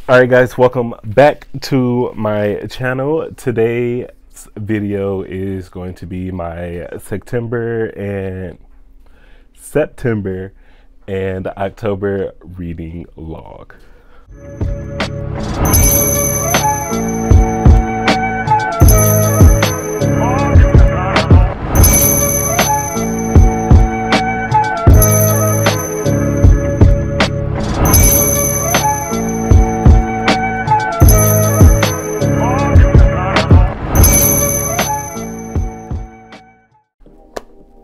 Alright guys, welcome back to my channel. Today's video is going to be my September and October reading log.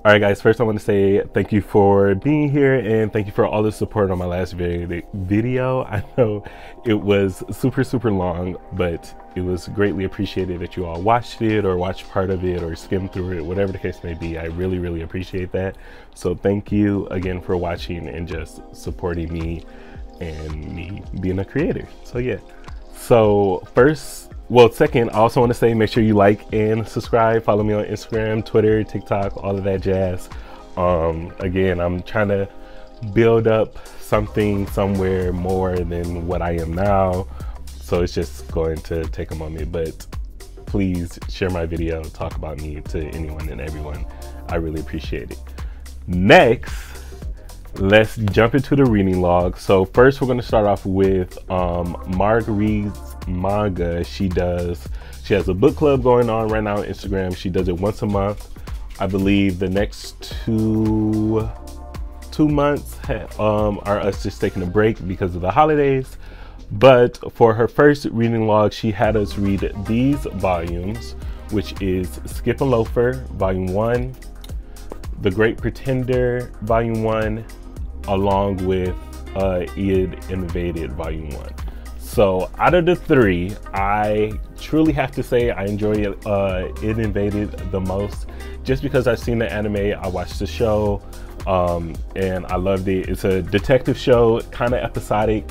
Alright guys, first I want to say thank you for being here and thank you for all the support on my last video. I know it was super long, but it was greatly appreciated that you all watched it or watched part of it or skimmed through it, whatever the case may be. I really appreciate that. So thank you again for watching and just supporting me and me being a creator. So yeah. So second, I also want to say make sure you like and subscribe. Follow me on Instagram, Twitter, TikTok, all of that jazz. Again, I'm trying to build up something somewhere more than what I am now. So it's just going to take a moment, but please share my video, talk about me to anyone and everyone. I really appreciate it. Next, let's jump into the reading log. So first we're going to start off with Reads Manga. She has a book club going on right now on Instagram. She does it once a month. I believe the next two months are us just taking a break because of the holidays. But for her first reading log, she had us read these volumes, which is Skip and Loafer, Volume 1, The Greater Tinder, Volume 1, along with Read Innovated, Volume 1. So out of the three, I truly have to say I enjoy Read Innovated the most, just because I've seen the anime, I watched the show, and I loved it. It's a detective show, kind of episodic,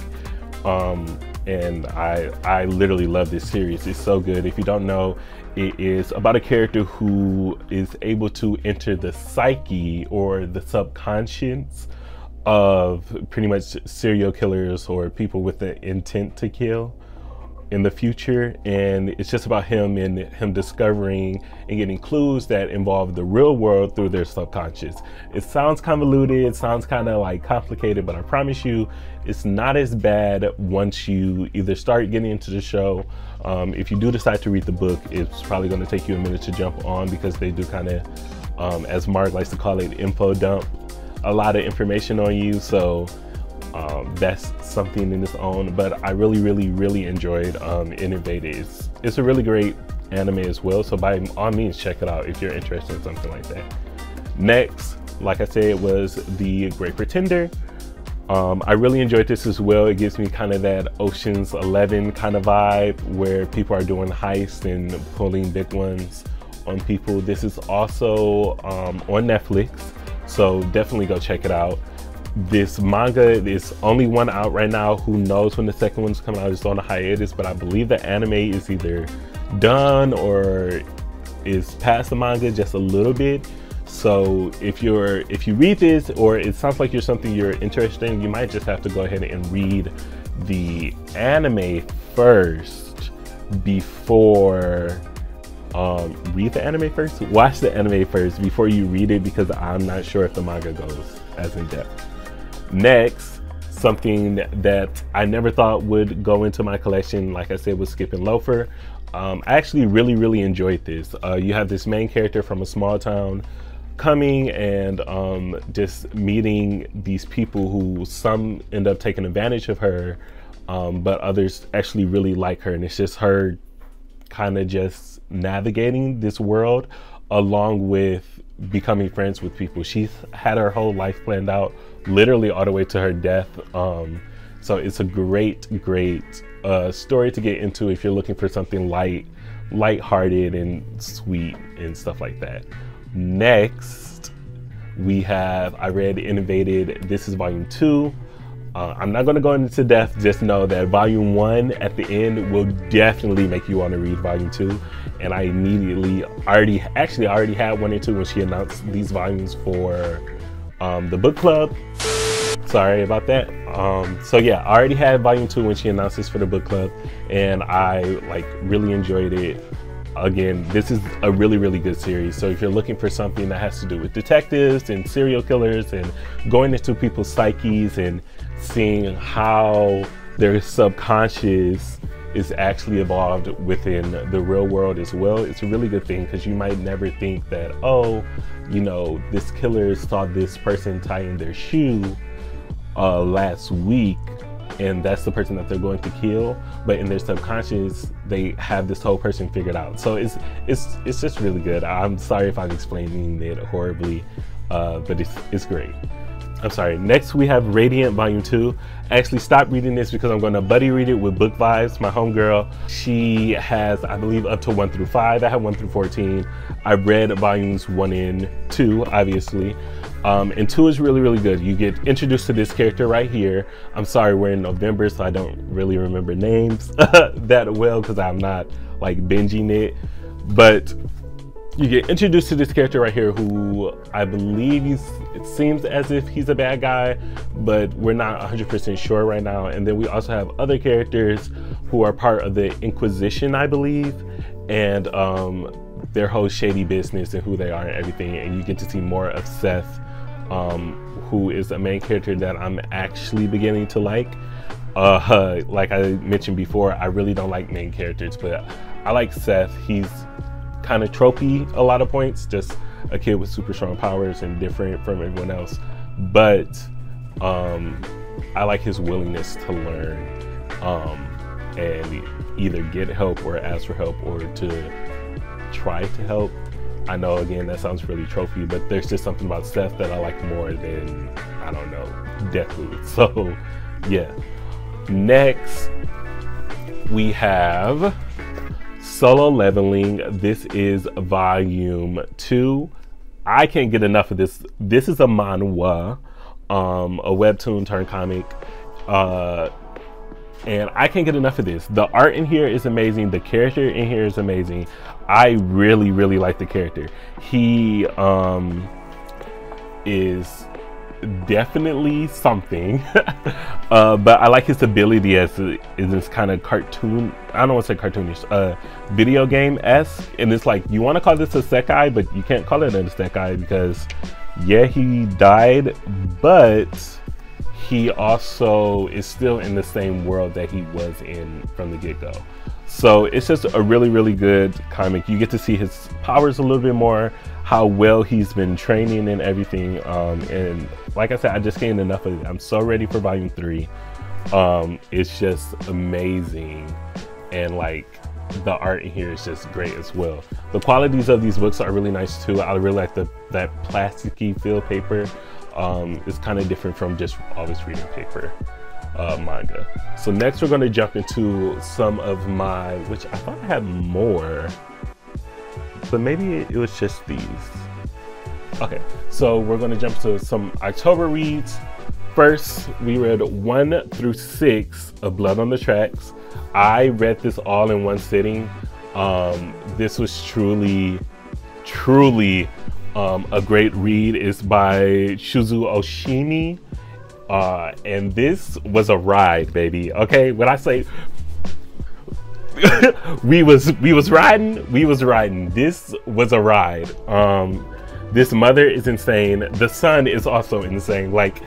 and I literally love this series. It's so good. If you don't know, it is about a character who is able to enter the psyche or the subconscious of pretty much serial killers or people with the intent to kill in the future, and it's just about him discovering and getting clues that involve the real world through their subconscious. It sounds convoluted, it sounds kind of like complicated, but I promise you it's not as bad once you either start getting into the show. If you do decide to read the book, it's probably going to take you a minute to jump on, because they do kind of, as Mark likes to call it, info dump a lot of information on you. So that's something in its own, but I really enjoyed Innovated. It's a really great anime as well, so by all means check it out if you're interested in something like that. Next, like I said, it was The Greater Tinder. I really enjoyed this as well. It gives me kind of that Ocean's 11 kind of vibe, where people are doing heists and pulling big ones on people. This is also on Netflix, so definitely go check it out. This manga is only one out right now. Who knows when the second one's coming out? It's on a hiatus, but I believe the anime is either done or is past the manga just a little bit. So if you read this, or it sounds like you're something you're interested in, you might just have to go ahead and read the anime first before watch the anime first before you read it, because I'm not sure if the manga goes as in depth. Next, something that I never thought would go into my collection, like I said, was Skip and Loafer. I actually really enjoyed this. You have this main character from a small town coming and just meeting these people who some end up taking advantage of her, but others actually really like her, and it's just her kind of just navigating this world along with becoming friends with people. She's had her whole life planned out, literally all the way to her death. So it's a great story to get into if you're looking for something light-hearted and sweet and stuff like that. Next, I read Innovated. This is volume 2. I'm not going to go into depth, just know that volume 1 at the end will definitely make you want to read volume 2. And I immediately already had 1 and 2 when she announced these volumes for the book club. sorry about that. So yeah, I already had volume 2 when she announced this for the book club, and I like really enjoyed it. Again, this is a really, really good series. So if you're looking for something that has to do with detectives and serial killers and going into people's psyches and seeing how their subconscious is actually evolved within the real world as well, it's a really good thing, because you might never think that, oh, you know, this killer saw this person tying their shoe last week and that's the person that they're going to kill, but in their subconscious they have this whole person figured out. So it's just really good. I'm sorry if I'm explaining it horribly, but it's great. I'm sorry. Next we have Radiant Volume 2. I actually stopped reading this because I'm going to buddy read it with Book Vibes, my homegirl. She has, I believe, up to 1 through 5. I have 1 through 14. I read volumes 1 and 2, obviously. And 2 is really, really good. You get introduced to this character right here. I'm sorry, we're in November, so I don't really remember names that well because I'm not like binging it. But you get introduced to this character right here who I believe it seems as if he's a bad guy, but we're not 100% sure right now. And then we also have other characters who are part of the Inquisition, I believe, and their whole shady business and who they are and everything. And you get to see more of Seth, who is a main character that I'm actually beginning to like. Like I mentioned before, I really don't like main characters, but I like Seth. He's kind of tropey a lot of points, just a kid with super strong powers and different from everyone else, but I like his willingness to learn and either get help or ask for help or to try to help. I know, again, that sounds really tropey, but there's just something about Seth that I like more than, I don't know, Deathloop. So yeah. Next we have Solo Leveling. This is volume 2. I can't get enough of this. This is a manhwa, a webtoon turned comic, and I can't get enough of this. The art in here is amazing. The character in here is amazing. I really, really like the character. He is definitely something, but I like his ability as this kind of cartoon, I don't want to say cartoonish, video game-esque. And it's like, you want to call this a sekai, but you can't call it a sekai because yeah, he died, but he also is still in the same world that he was in from the get-go. So it's just a really, really good comic. You get to see his powers a little bit more, how well he's been training and everything. And like I said, I just gained enough of it. I'm so ready for volume 3. It's just amazing. And like the art in here is just great as well. The qualities of these books are really nice too. I really like that plasticky feel paper. It's kind of different from just always reading paper manga. So next we're going to jump into some of my, which I thought I had more, but maybe it was just these. Okay, so we're going to jump to some October reads. First, we read 1 through 6 of Blood on the Tracks. I read this all in one sitting. This was truly a great read. It's by Shuzu Oshimi. And this was a ride, baby. Okay, when I say we was riding, this was a ride. This mother is insane. The son is also insane. Like,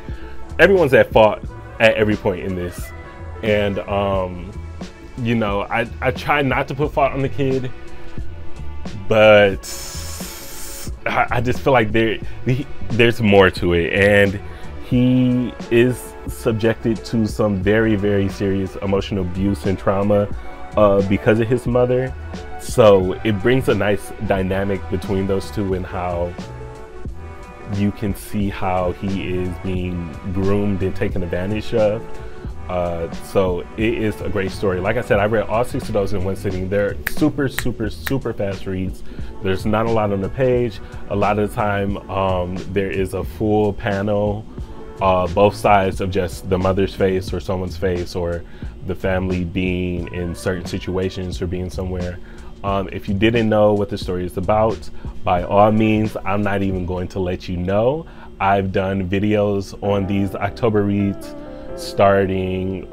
everyone's at fault at every point in this. And you know, I try not to put fault on the kid, but I just feel like there's more to it, and he is subjected to some very, very serious emotional abuse and trauma because of his mother. So it brings a nice dynamic between those two, and how you can see how he is being groomed and taken advantage of. So it is a great story. Like I said, I read all 6 of those in one sitting. They're super fast reads. There's not a lot on the page. A lot of the time there is a full panel, both sides of just the mother's face or someone's face, or the family being in certain situations or being somewhere. If you didn't know what the story is about, by all means, I'm not even going to let you know. I've done videos on these October reads starting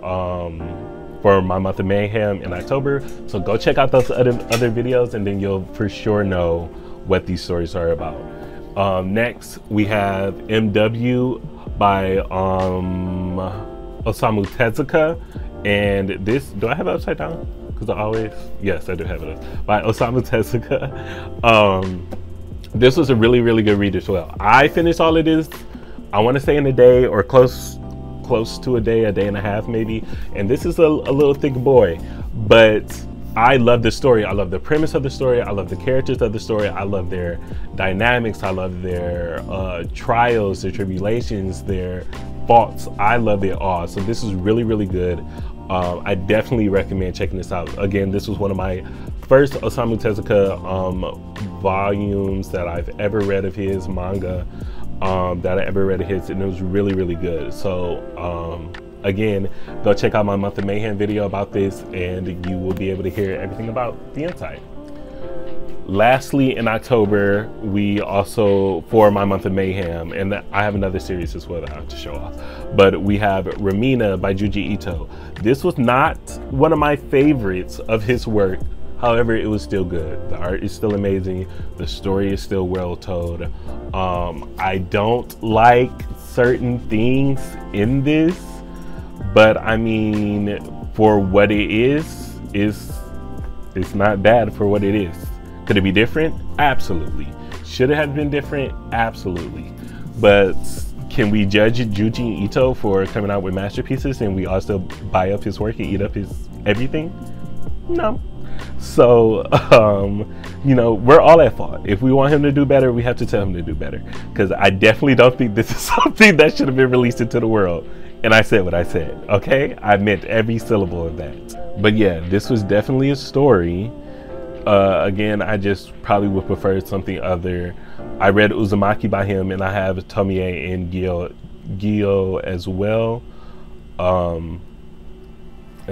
for my month of mayhem in October. So go check out those other videos, and then you'll for sure know what these stories are about. Next, we have MW by Osamu Tezuka. And this, do I have it upside down? Because I always, yes, I do have it by Osamu Tezuka. This was a really, really good read as well. I finished all of this, I want to say in a day, or close to a day and a half maybe. And this is a little thick boy, but I love the story. I love the premise of the story. I love the characters of the story. I love their dynamics. I love their trials, their tribulations, their faults. I love it all. So this is really, really good. I definitely recommend checking this out. Again, this was one of my first Osamu Tezuka volumes that I've ever read of his, manga that I ever read of his, and it was really, really good. So again, go check out my Month of Mayhem video about this, and you will be able to hear everything about the inside. Lastly, in October, we also, for my Month of Mayhem, and I have another series as well that I have to show off, but we have Romina by Junji Ito. This was not one of my favorites of his work. However, it was still good. The art is still amazing. The story is still well told. I don't like certain things in this, but I mean, for what it is, it's not bad for what it is. Could it be different? Absolutely. Should it have been different? Absolutely. But can we judge Junji Ito for coming out with masterpieces and we all still buy up his work and eat up his everything? No. So, you know, we're all at fault. If we want him to do better, we have to tell him to do better. Because I definitely don't think this is something that should have been released into the world. And I said what I said, okay? I meant every syllable of that. But yeah, this was definitely a story. Again, I just probably would prefer something other. I read Uzumaki by him, and I have Tomie and Gyo as well. And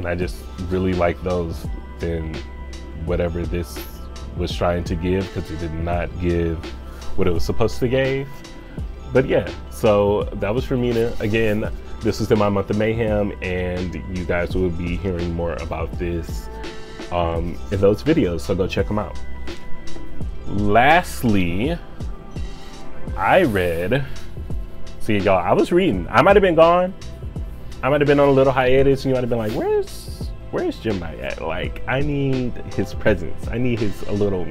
I just really like those than whatever this was trying to give, because it did not give what it was supposed to give. But yeah, so that was Romina. Again, this was in my Month of Mayhem, and you guys will be hearing more about this in those videos, so go check them out. Lastly, I read, see y'all, I was reading. I might have been gone. I might have been on a little hiatus, and you might have been like, where's Gemini at? Like, I need his presence. I need his a little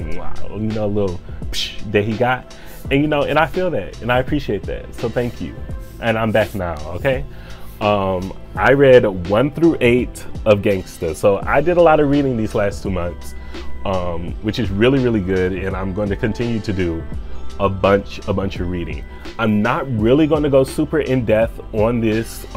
psh that he got. And you know, and I feel that, and I appreciate that. So thank you. And I'm back now, okay? I read 1 through 8 of Gangsta. So I did a lot of reading these last 2 months, which is really, really good. And I'm going to continue to do a bunch of reading. I'm not really going to go super in depth on this,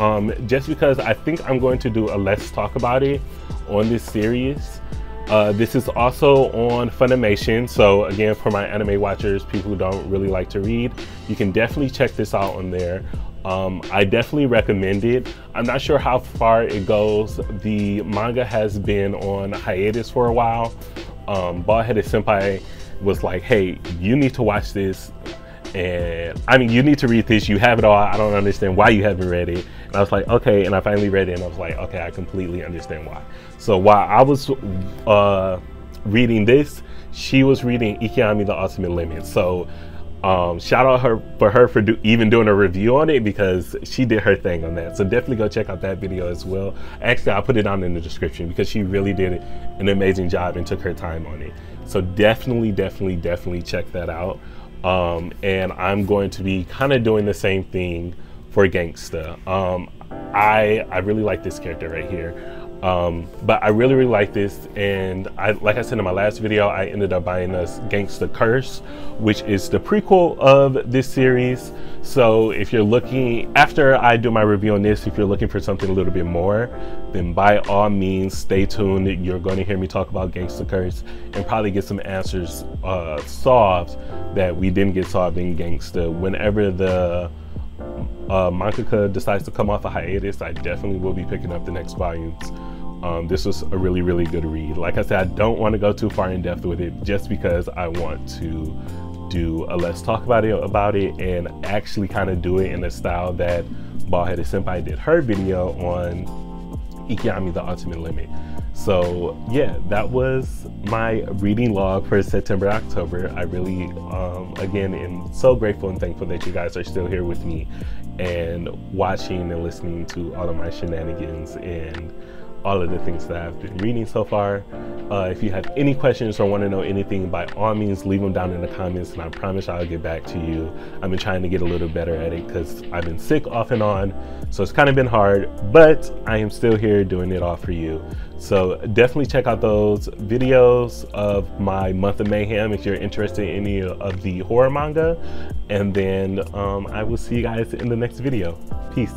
just because I think I'm going to do a Let's Talk About It on this series. This is also on Funimation. So again, for my anime watchers, people who don't really like to read, you can definitely check this out on there. I definitely recommend it. I'm not sure how far it goes. The manga has been on hiatus for a while. BaldHeadedSenpai was like, hey, you need to watch this. And I mean, you need to read this. You have it all. I don't understand why you haven't read it. And I was like, okay. And I finally read it, and I was like, okay, I completely understand why. So while I was reading this, she was reading Ikigami, The Ultimate Limit. So shout out for her for even doing a review on it, because she did her thing on that. So definitely go check out that video as well. Actually, I'll put it down in the description, because she really did an amazing job and took her time on it. So definitely check that out. And I'm going to be kind of doing the same thing for Gangsta. I really like this character right here. But I really like this, and like I said in my last video, I ended up buying us Gangsta Curse, which is the prequel of this series. So if you're looking, after I do my review on this, if you're looking for something a little bit more, then by all means stay tuned. You're going to hear me talk about Gangsta Curse and probably get some answers solved that we didn't get solved in Gangsta. Whenever the mangaka decides to come off a hiatus, I definitely will be picking up the next volumes. This was a really good read. Like I said, I don't want to go too far in depth with it, just because I want to do a Let's Talk about it and actually kind of do it in the style that BaldHeadedSenpai did her video on Ikigami, the ultimate limit. So yeah, that was my reading log for September, October. I really, again, am so grateful and thankful that you guys are still here with me and watching and listening to all of my shenanigans and all of the things that I've been reading so far. If you have any questions or want to know anything, by all means, leave them down in the comments and I promise I'll get back to you. I've been trying to get a little better at it because I've been sick off and on, so it's kind of been hard, but I am still here doing it all for you. So definitely check out those videos of my month of mayhem if you're interested in any of the horror manga. And then I will see you guys in the next video. Peace.